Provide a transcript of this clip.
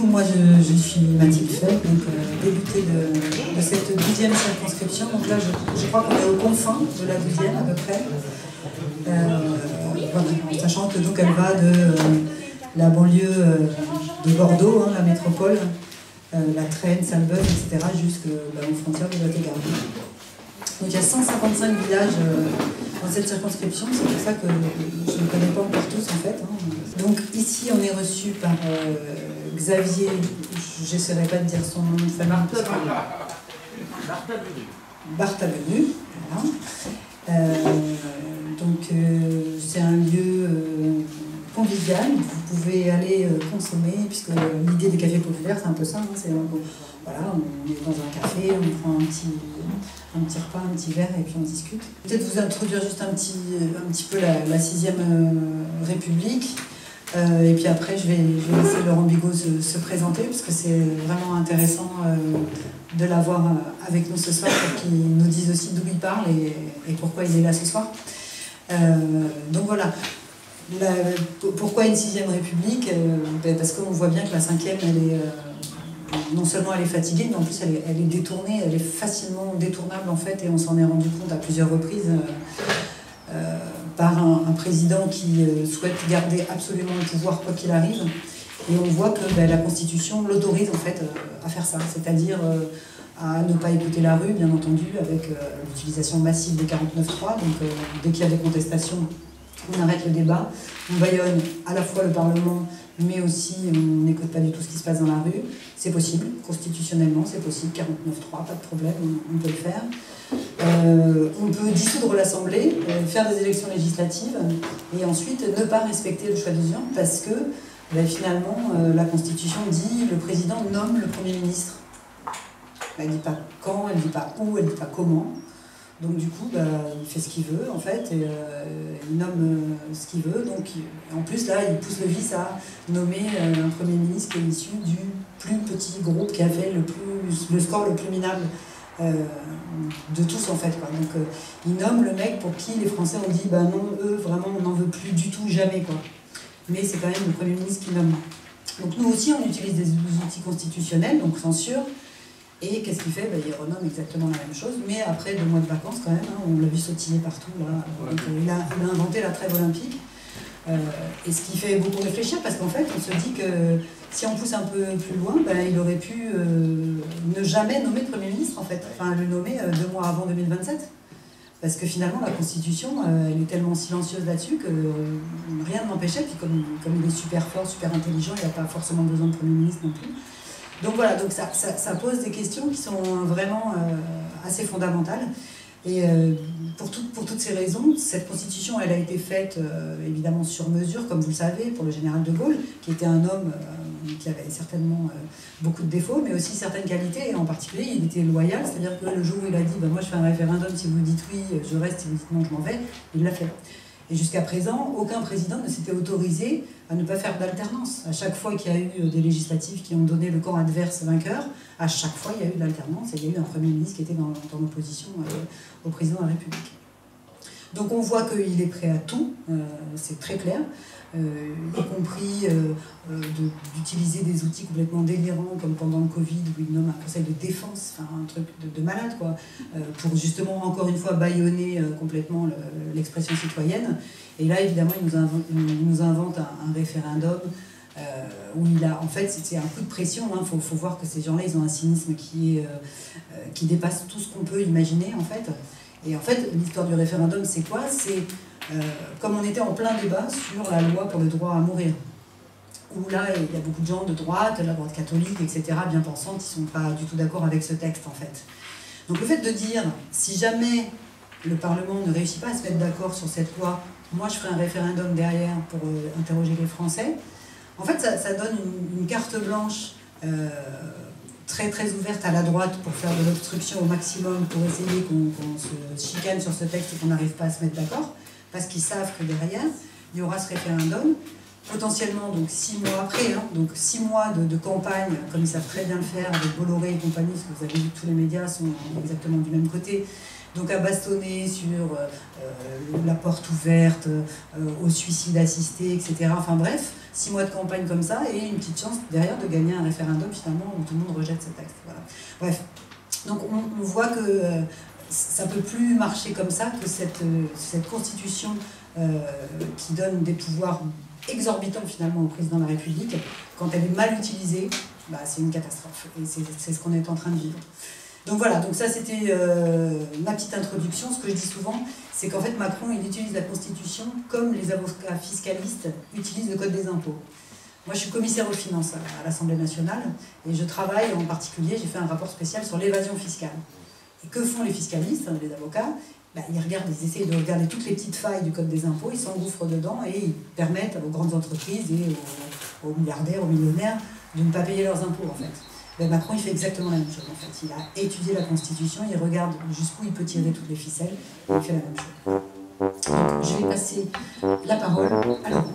coup, moi, je suis Mathilde Fay, donc débutée de cette 12e circonscription. Donc là, je crois qu'on est aux confins de la 12e à peu près. Voilà, en sachant que donc elle va de la banlieue de Bordeaux, hein, la métropole, la Traîne, Salbeuve, etc., jusqu'aux frontières de Lot-et-Garonne. Donc il y a 155 villages dans cette circonscription, c'est pour ça que je ne connais pas encore tous en fait. Hein. Donc ici on est reçu par Xavier, j'essaierai pas de dire son nom de famille. Barthélemy, voilà. C'est un lieu convivial, vous pouvez aller consommer, puisque l'idée des cafés populaires c'est un peu ça, hein, voilà, on est dans un café, on prend un petit repas, un petit verre et puis on discute. Peut-être vous introduire juste un petit peu la 6e République, et puis après je vais laisser Laurent Bigot se présenter, parce que c'est vraiment intéressant de l'avoir avec nous ce soir pour qu'il nous dise aussi d'où il parle et pourquoi il est là ce soir. Donc voilà. Pourquoi une 6e République? Parce qu'on voit bien que la 5e, elle est, non seulement elle est fatiguée, mais en plus elle est détournée, elle est facilement détournable en fait, et on s'en est rendu compte à plusieurs reprises par un président qui souhaite garder absolument le pouvoir quoi qu'il arrive. Et on voit que la Constitution l'autorise en fait à faire ça, c'est-à-dire à ne pas écouter la rue, bien entendu, avec l'utilisation massive des 49.3. Donc dès qu'il y a des contestations, on arrête le débat, on bâillonne à la fois le Parlement, mais aussi on n'écoute pas du tout ce qui se passe dans la rue. C'est possible, constitutionnellement, c'est possible, 49.3, pas de problème, on peut le faire. On peut dissoudre l'Assemblée, faire des élections législatives, et ensuite ne pas respecter le choix des urnes, parce que finalement, la Constitution dit le président nomme le Premier ministre. Elle ne dit pas quand, elle ne dit pas où, elle ne dit pas comment. Donc du coup, il fait ce qu'il veut en fait, et il nomme ce qu'il veut. Donc en plus là, il pousse le vice à nommer un Premier ministre qui est issu du plus petit groupe qui a fait le score le plus minable de tous en fait. Quoi. Donc il nomme le mec pour qui les Français ont dit non, eux vraiment on n'en veut plus du tout, jamais quoi. Mais c'est quand même le Premier ministre qui nomme. Donc nous aussi on utilise des outils constitutionnels, donc censure. Et qu'est-ce qu'il fait? Il renomme exactement la même chose, mais après 2 mois de vacances quand même, hein, on l'a vu sautiller partout. Là. Donc, il a inventé la trêve olympique, et ce qui fait beaucoup réfléchir, parce qu'en fait on se dit que si on pousse un peu plus loin, il aurait pu ne jamais nommer de Premier ministre en fait, enfin le nommer 2 mois avant 2027. Parce que finalement la Constitution, elle est tellement silencieuse là-dessus que rien ne l'empêchait, puis comme il est super fort, super intelligent, il n'a pas forcément besoin de Premier ministre non plus. Donc voilà, donc ça pose des questions qui sont vraiment assez fondamentales. Et pour toutes ces raisons, cette constitution, elle a été faite évidemment sur mesure, comme vous le savez, pour le général de Gaulle, qui était un homme qui avait certainement beaucoup de défauts, mais aussi certaines qualités, et en particulier, il était loyal, c'est-à-dire que le jour où il a dit moi je fais un référendum, si vous dites oui, je reste, si vous dites non, je m'en vais, il l'a fait. Et jusqu'à présent, aucun président ne s'était autorisé à ne pas faire d'alternance. À chaque fois qu'il y a eu des législatives qui ont donné le camp adverse vainqueur, à chaque fois il y a eu de l'alternance, et il y a eu un Premier ministre qui était dans l'opposition au président de la République. Donc on voit qu'il est prêt à tout, c'est très clair, y compris d'utiliser des outils complètement délirants, comme pendant le Covid, où il nomme un conseil de défense, enfin un truc de malade, quoi, pour justement, encore une fois, bâillonner complètement l'expression citoyenne. Et là, évidemment, il nous invente un référendum où il a, en fait, c'est un coup de pression. Faut voir que ces gens-là, ils ont un cynisme qui dépasse tout ce qu'on peut imaginer, en fait. Et en fait, l'histoire du référendum, c'est quoi? C'est comme on était en plein débat sur la loi pour le droit à mourir, où là, il y a beaucoup de gens de droite, de la droite catholique, etc., bien pensantes, qui ne sont pas du tout d'accord avec ce texte, en fait. Donc le fait de dire, si jamais le Parlement ne réussit pas à se mettre d'accord sur cette loi, moi je ferai un référendum derrière pour interroger les Français, en fait, ça donne une carte blanche très très ouverte à la droite pour faire de l'obstruction au maximum, pour essayer qu'on se chicane sur ce texte et qu'on n'arrive pas à se mettre d'accord, parce qu'ils savent que derrière, il y aura ce référendum, potentiellement donc 6 mois après, hein, donc 6 mois de campagne, comme ils savent très bien le faire avec Bolloré et compagnie, parce que vous avez vu que tous les médias sont exactement du même côté, donc à bastonner sur la porte ouverte, au suicide assisté, etc. Enfin bref, 6 mois de campagne comme ça et une petite chance derrière de gagner un référendum finalement où tout le monde rejette ce texte. Voilà. Bref, donc on voit que ça ne peut plus marcher comme ça, que cette constitution qui donne des pouvoirs exorbitants finalement au président de la République, quand elle est mal utilisée, bah, c'est une catastrophe. Et c'est ce qu'on est en train de vivre. Donc voilà, donc ça c'était ma petite introduction. Ce que je dis souvent, c'est qu'en fait Macron il utilise la Constitution comme les avocats fiscalistes utilisent le Code des impôts. Moi je suis commissaire aux finances à l'Assemblée nationale et je travaille en particulier, j'ai fait un rapport spécial sur l'évasion fiscale. Et que font les fiscalistes, les avocats? Ben, ils essayent de regarder toutes les petites failles du Code des impôts, ils s'engouffrent dedans et ils permettent aux grandes entreprises et aux milliardaires, aux millionnaires de ne pas payer leurs impôts en fait. Ben, Macron il fait exactement la même chose en fait. Il a étudié la Constitution, il regarde jusqu'où il peut tirer toutes les ficelles et il fait la même chose. Donc je vais passer la parole à Laurent.